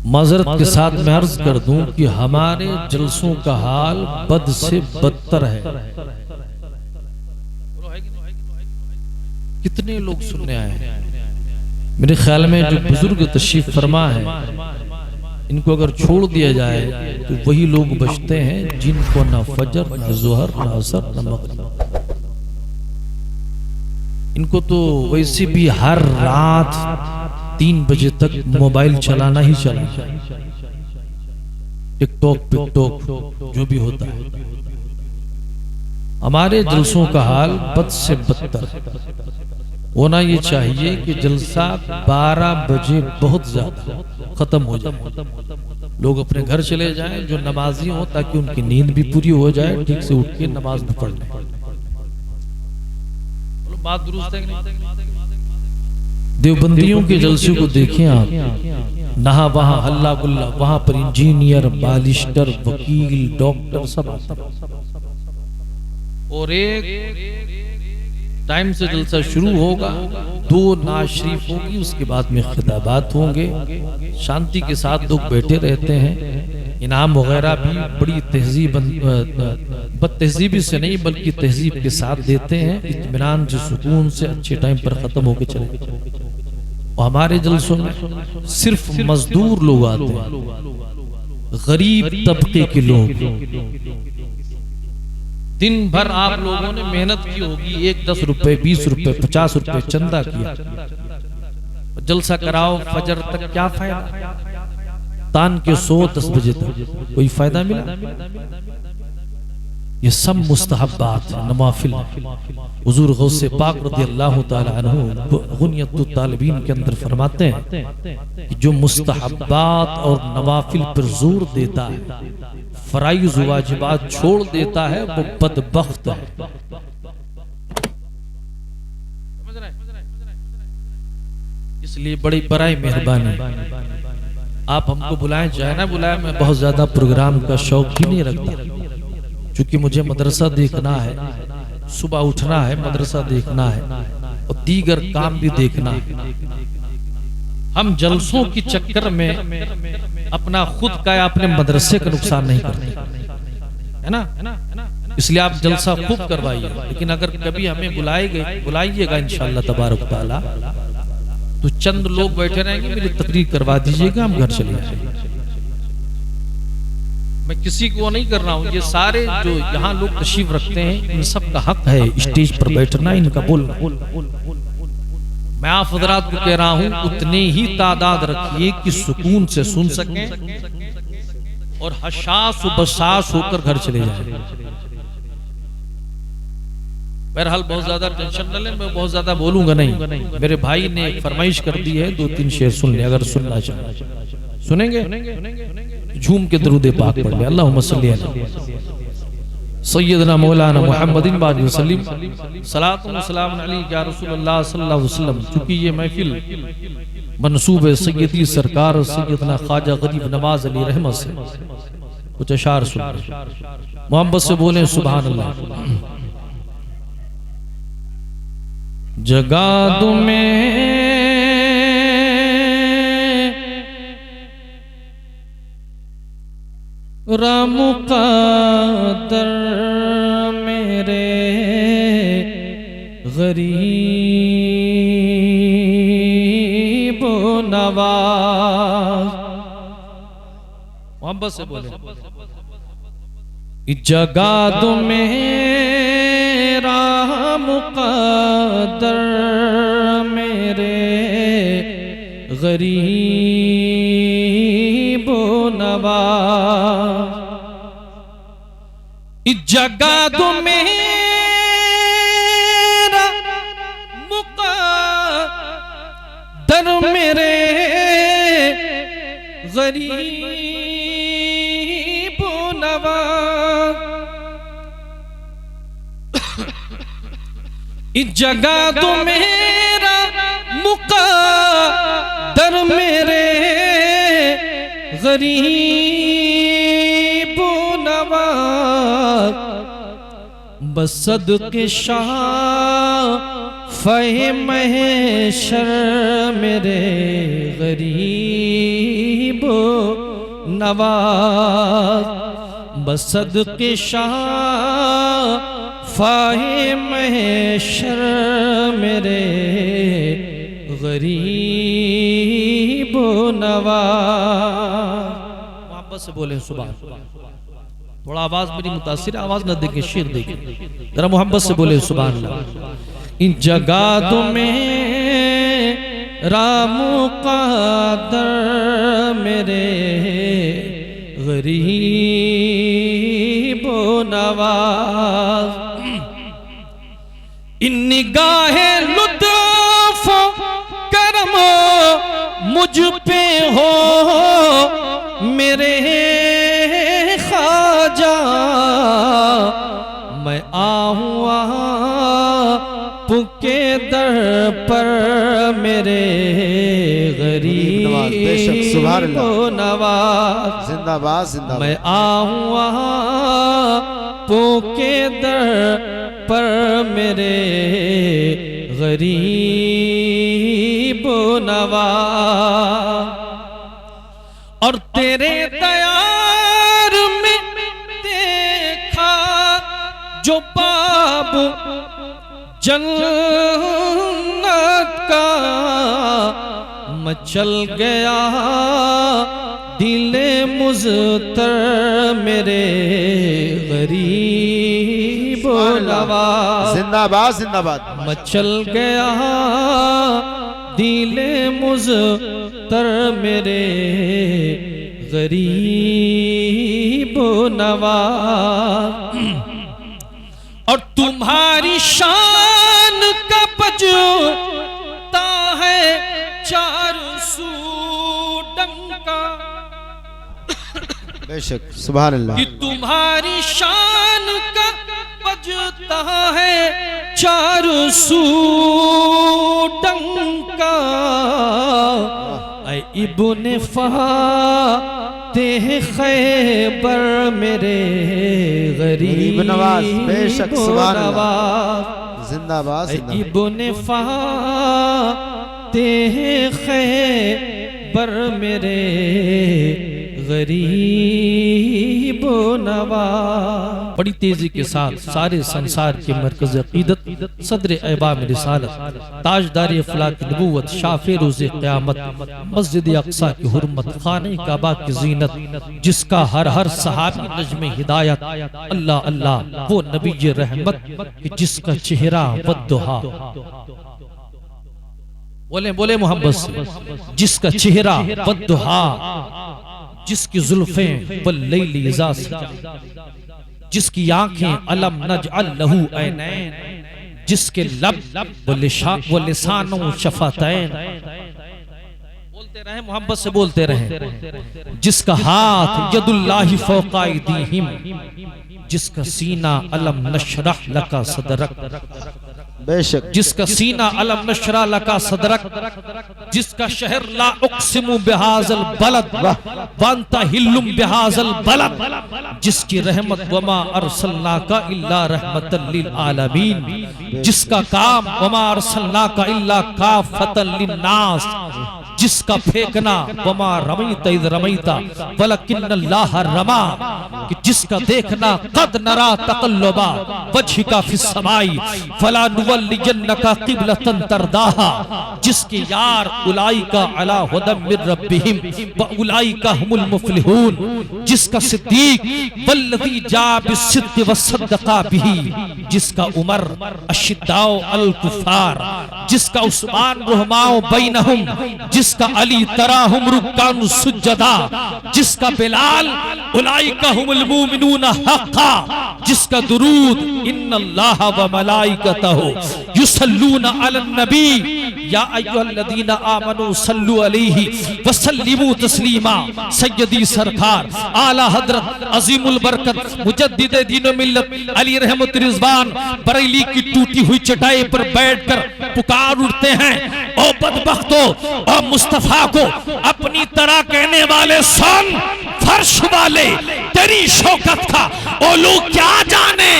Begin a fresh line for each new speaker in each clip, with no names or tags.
माजरत के साथ मैं अर्ज कर दूं कि हमारे जलसों का हाल बद से बदतर है। कितने लोग सुनने आए हैं। मेरे ख्याल में जो बुजुर्ग तशरीफ फरमा है, इनको अगर छोड़ दिया जाए तो वही लोग बचते हैं जिनको ना फजर ना जोहर ना असर ना मगरिब। इनको तो वैसे भी हर रात 3 बजे तक मोबाइल चलाना ही चलाना, टिकटॉक पिकटॉक जो भी होता है। हमारे जलसों का हाल बद से बदतर होना ये चाहिए कि जलसा 12 बजे बहुत ज्यादा खत्म हो जाए, लोग अपने घर चले जाएं जो नमाजी हो, ताकि उनकी नींद भी पूरी हो जाए, ठीक से उठ के नमाज भी पढ़ लें। बात दुरुस्त है कि नहीं? देवबंदियों के जलसे को देखें आप, नहा वहां हल्ला गुल्ला, वहां पर इंजीनियर बालिस्टर वकील डॉक्टर सब आते हैं। और एक टाइम से जलसा शुरू होगा, 2 नाज शरीफ होगी, उसके बाद में खिताबात होंगे, शांति के साथ लोग बैठे रहते हैं। इनाम वगैरह भी बड़ी तहजीब, बद तहजीबी से नहीं बल्कि तहजीब के साथ देते हैं, इत्मीनान से सुकून से अच्छे टाइम पर खत्म होके चले। और हमारे जलसों में सिर्फ मजदूर लोग आते हैं, गरीब तबके के लोग। दिन भर आप लोगों ने मेहनत की होगी, 1 10 रुपए 20 रुपए 50 रुपए चंदा किया, जलसा कराओ फजर तक, क्या फायदा? तान के 10 बजे तक कोई फायदा मिला? ये सब मुस्तहब्बात नवाफिल। हुजूर गौसे पाक रज़ियल्लाहु ताला अन्हु गुनियतुत तालिबीन के अंदर फरमाते हैं कि जो मुस्तहब्बात और नवाफिल पर जोर देता है, फराइज वाजिबात छोड़ देता है, वो बदबख्त है। इसलिए बड़ी बड़ी मेहरबानी आप हमको बुलाएं, चाहे ना बुलाएं, मैं बहुत ज्यादा प्रोग्राम का शौक भी नहीं रखता, क्योंकि मुझे मदरसा देखना है, सुबह उठना है, मदरसा देखना है और दीगर काम भी देखना है। हम जलसों की चक्कर में अपना खुद का या अपने मदरसे का नुकसान नहीं करते, है ना? इसलिए आप जलसा खूब करवाइए, लेकिन अगर कभी हमें बुलाइएगा इंशाअल्लाह तबारक तआला, तो चंद लोग बैठे रहेंगे, मेरी तकरीर करवा दीजिएगा, हम घर चले जाएंगे। मैं किसी को नहीं कर रहा हूँ, ये सारे जो यहाँ लोग तशरीफ रखते हैं, इन सब का हक है स्टेज पर बैठना, इनका बोलना। मैं आप हज़रात को कह रहा हूँ, उतनी ही तादाद रखिए कि सुकून से सुन सकें और हशास बसास होकर घर चले जाएं। बहरहाल बहुत ज्यादा टेंशन न लें, मैं बहुत ज्यादा बोलूंगा नहीं। मेरे भाई ने एक फरमाइश कर दी है, 2-3 शेर सुन ले, अगर सुनना चाहे सुनेंगे। झूम के दरूद पाक पढ़ ले, अल्लाहुम्मा सल्ली अला सय्यदना मौलाना मुहम्मदिन व सल्लिम सलातु व सलाम अलैहि या रसूलुल्लाह सल्लल्लाहु अलैहि वसल्लम। चूंकि ये महफिल मनसूब है सय्यदी सरकार सय्यदना ख्वाजा गरीब नवाज अली रहमत से, कुछ अशार सुन मोहब्बत से बोले सुभान अल्लाह। जगा दूं मैं राम मुक़द्दर मेरे गरीब नवाज। मोहब्बत से बोले जगा दो मेरा मुक़द्दर मेरे गरीब नवाज। जगा दो मेरा मुक़द्दर मेरे गरीब नवाज। जगा दो मेरा मुक़द्दर मेरे गरीब नवाज। बस सदके शाह फ़हे महशर मेरे गरीब नवाज, बसदक़े शाफ़ाए महशर मेरे गरीब नवाज। मोहब्बत से बोले सुभान। थोड़ा आवाज मेरी मुतासिर, आवाज न देखे, शेर देखे, जरा मोहब्बत से बोले सुभान अल्लाह। इन जगादों में रामू कादर मेरे गरीब नवाज, इन निगाहे लुत्फ करम मुझ पे हो मेरे ख्वाजा, मैं आऊँ आपके दर पर मेरे गरीब नवाज,
जिंदाबाद जिंदाबाद।
मैं आऊँ आपके दर पर मेरे गरीब नवाज, और तेरे दयार में देखा जो बाब जन्नत का, मैं चल गया दिले मुज़तर मेरे गरीब नवाज,
जिंदाबाद जिंदाबाद।
मैं चल गया दिले मुज़तर मेरे गरीब नवाज, और तुम्हारी शान का बजता है चार सू डंका,
बेशक सुभान अल्लाह।
कि तुम्हारी शान का बजता है चार सू डंका, ऐ इब्ने फातेह खैबर मेरे गरीब
नवाज, बेशक सुभान अल्लाह। जिंदाबाद
ऐ इब्ने फातेह खैबर मेरे गरीब नवाज। बड़ी तेजी के साथ सारे संसार के मरकज अकीदत, सदर ऐबाम रिसालत, ताजदार अफलाक नबूवत, शाफ़े रोज़े क़यामत, मस्जिद अक़सा की हुर्मत, खाने काबा की ज़ीनत, जिसका हर हर सहाबी नज़्मे हिदायत, अल्लाह अल्लाह वो नबी रहमत कि जिसका चेहरा वद्दुहा, बोले बोले मोहब्बत से, जिसका चेहरा वद्दुहा, जिसकी जुल्फें वल्लैलि इज़ा सजा, जिसकी आंखें अलम नजअल लहू ऐनैन, जिसके लब व लिसानो शफ़तैन, बोलते रहे मोहब्बत से बोलते रहे, जिसका हाथ यदुल्लाहि फ़ौक़ा अयदीहिम, जिसका सीना अलम नशरह लका सदरक,
बेशक
जिसका सीना अलम नशरा लका सदरक, जिसका शहर ला उक़सिमु बिहाज़ल बलद वअन्ता हिल्लुम बिहाज़ल बलद, जिसकी रहमत वमा अरसलनाका इल्ला रहमतल लिल आलमीन, जिसका काम वमा अरसलनाका इल्ला काफ़तल लिन्नास, जिसका फेंकना वमा रमैता इज़ रमैता वलकिन्नल्लाह रमा, कि जिसका देखना कद नरा तक़ल्लुबा वजहिका फिस समाई फला नुवल्लियन्नका क़िबलतन तरदाहा, जिसके यार उलाइका अला हुदम मिर रब्बिहिम व उलाइका हुमुल मुफ़्लिहून, जिसका सिद्दीक वल्लज़ी जा बिस्सिद्क़ि वसद्दक़ा बिही, जिसका उमर अशिद्दाउ अल कुफ़ार, जिसका उस्मान रुहमाउ बैनहुम, जिसका अली तराहुम रुक्कान सुज्जदा, जिसका बिलाल उलाइका हुमुल मुमिनूना हक़्क़ा, जिसका दुरूद इन्नल्लाह व मलाइकतहु युसल्लूना अलन नबी या अय्युहल्लज़ीना आमनू सल्लु अलैहि व सल्लिमू तस्लीमा, सय्यदी सरकार आला हजरत अजीमुल बरकत मुजद्दिद दीन व मिल्लत अली रहमत रिज़वान बरेली की टूटी हुई चटाई पर बैठकर पुकार उठते हैं, ओ बदबख्तो, ओ मुस्तफा को अपनी तरह कहने वाले सुन, फर्श वाले तेरी शौकत का ओ लोग क्या जाने,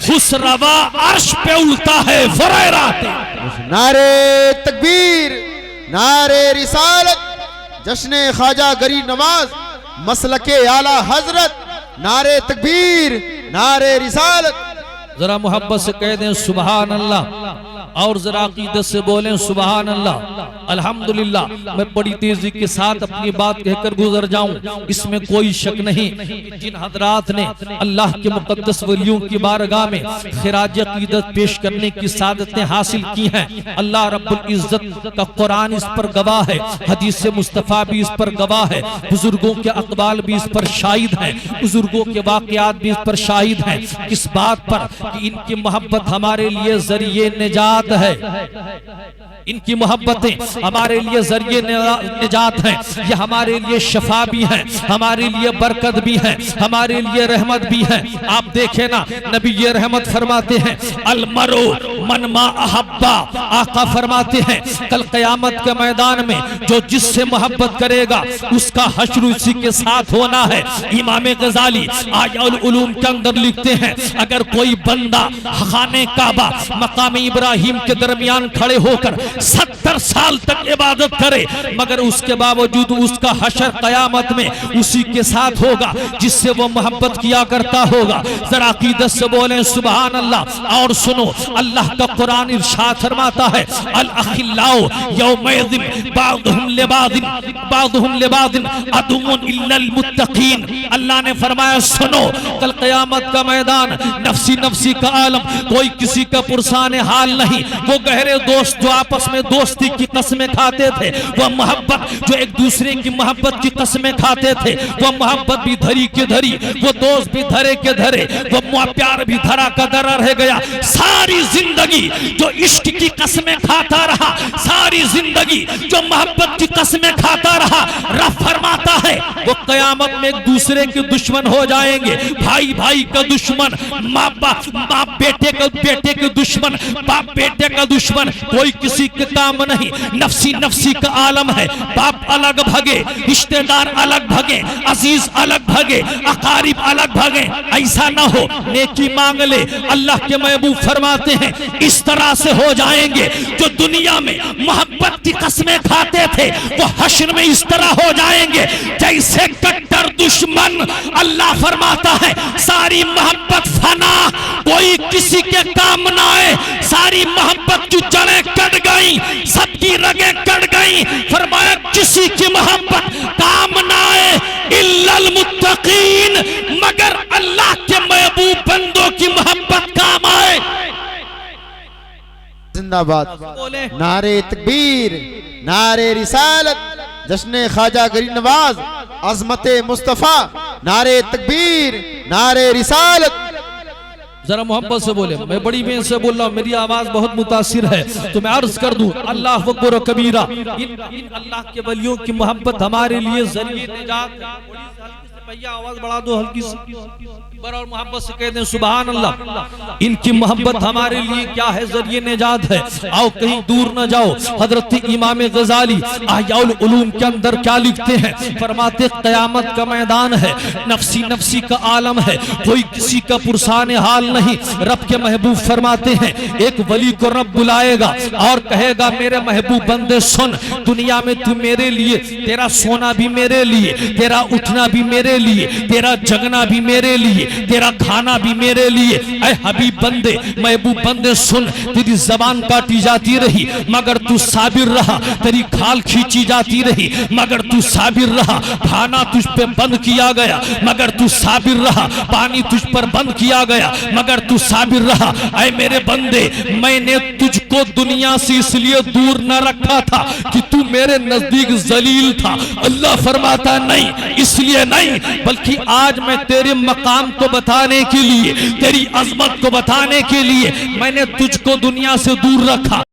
खुसरवा अर्श पे उड़ता है फुरैराते।
नारे तकबीर, नारे रिसालत, जश्न ख्वाजा गरीब नवाज, मसलके आला हजरत, नारे तकबीर, नारे रिसालत।
जरा मोहब्बत से कह दें सुभान अल्लाह, और जरा अकीदत से बोलें सुभान अल्लाह। अल्हम्दुलिल्लाह। मैं बड़ी तेजी के साथ अपनी बात कहकर गुजर जाऊं, इसमें कोई शक नहीं। जिन हजरात ने अल्लाह के मुकद्दस वलियों की बारगाह में खिराज अकीदत पेश करने की सादतें हासिल की हैं, अल्लाह रब्बुल इज्जत का कुरान इस पर गवाह है, हदीस मुस्तफ़ा भी इस पर गवाह है, बुजुर्गों के अक़वाल भी इस पर शाहिद हैं, बुजुर्गों के वाक़यात भी इस पर शाहिद हैं। किस बात पर? कि इनकी मोहब्बत हमारे लिए जरिए निजात है, इनकी मोहब्बतें हमारे लिए जरिए निजात है। ये हमारे लिए शफा भी है, हमारे लिए बरकत भी है, हमारे लिए रहमत भी है। आप देखें ना, नबी ये रहमत फरमाते हैं अलमरो मन मा अहब्बा। आका फरमाते हैं कल क़यामत के मैदान में जो जिससे मोहब्बत करेगा उसका हश्र उसी के साथ होना है। इमाम गजाली आयाउल उलूम के अंदर लिखते हैं अगर कोई बंदा खाने काबा मकाम इब्राहिम के दरमियान खड़े होकर 70 साल तक इबादत करे मगर उसके बावजूद उसका हशर कयामत में उसी के साथ होगा जिससे वो मोहब्बत किया करता होगा। जरा अकीदत से बोलें सुभान अल्लाह। और सुनो, अल्लाह का कुरान इरशाद फरमाता है अल अखिल्लाउ यौमइज़िन बादुहुम लिबादिन अदुव्वुन इल्लल मुत्तकीन। अल्लाह ने फरमाया सुनो, कल कयामत का मैदान नफ्सी नफ्सी का आलम, कोई किसी का पुरसान हाल नहीं। वो गहरे दोस्त जो आपस में दोस्ती की कसमें खाते थे, वह मोहब्बत जो एक दूसरे की मोहब्बत की कसमें खाते थे, वह मोहब्बत भी धरी के धरी, वो दोस्त भी धरे के धरे, वो प्यार भी धरा का धरा रह गया। सारी जिंदगी जो इश्क की कसमें खाता रहा, सारी जिंदगी जो मोहब्बत की कसमें खाता रहा, रब फरमाता है वो कयामत में एक दूसरे के दुश्मन हो जाएंगे। भाई भाई का दुश्मन, माँ बाप बेटे के दुश्मन, बाप बेटे का दुश्मन, कोई किसी के काम नहीं। नफसी नफसी का आलम है, बाप अलग भगे, रिश्तेदार अलग भगे, अजीज अलग भगे, अकारिब अलग भगे। ऐसा ना हो, नेकी मांग ले। अल्लाह के महबूब फरमाते हैं इस तरह से हो जाएंगे जो दुनिया में मोहब्बत की कसमें खाते थे वो हश्र में इस तरह हो जाएंगे जैसे कट्टर दुश्मन। अल्लाह फरमाता है सारी मोहब्बत फना, कोई किसी के काम ना आए। सारी मोहब्बत की जड़ें कट गई, सबकी रगें कट गई। फरमाया किसी की मोहब्बत काम ना आए इल्लल मुत्तकीन, मगर अल्लाह के महबूब बंदों की मोहब्बत काम आए।
जिंदाबाद। नारे तकबीर, नारे रिसालत, जश्न ख्वाजा गरीब नवाज, अजमते मुस्तफा, नारे तकबीर, नारे रिसालत।
जरा मोहब्बत से बोले। मैं बड़ी मेहनत से बोल रहा हूँ, मेरी आवाज बहुत मुतासिर है तो मैं अर्ज कर दूं अल्लाह अकबर कबीरा। इन अल्लाह के वलियों की मोहब्बत हमारे लिए जरिए निजात है। भैया आवाज बढ़ा दो हल्की सी और मोहब्बत से कह दें सुभान अल्लाह। इनकी मोहब्बत हमारे लिए क्या है? जरिए निजात है। आओ कहीं दूर न जाओ, हजरत इमाम गजाली अहयाउल उलूम के अंदर क्या लिखते हैं? फरमाते कयामत का मैदान है, नफसी नफसी का आलम है, कोई किसी का पुरसान हाल नहीं। रब के महबूब फरमाते हैं एक वली को रब बुलाएगा और कहेगा मेरे महबूब बंदे सुन, दुनिया में तू मेरे लिए, तेरा सोना भी मेरे लिए, तेरा उठना भी मेरे लिए, तेरा जगना भी मेरे लिए, तेरा खाना भी मेरे लिए। ऐ हबीब बंदे, महबूब बंदे सुन, तेरी जबान काटी जाती रही मगर तू साबिर रहा, तेरी खाल खींची जाती रही मगर तू साबिर रहा, खाना तुझ पे बंद किया गया मगर तू साबिर रहा, पानी तुझ पर बंद किया गया मगर तू साबिर रहा। ऐ मेरे बंदे, मैंने तुझको दुनिया से इसलिए दूर न रखा था कि तू मेरे नजदीक जलील था। अल्लाह फरमाता नहीं, इसलिए नहीं, बल्कि आज मैं तेरे मकाम को बताने के लिए, तेरी अजमत को बताने के लिए मैंने तुझको दुनिया से दूर रखा।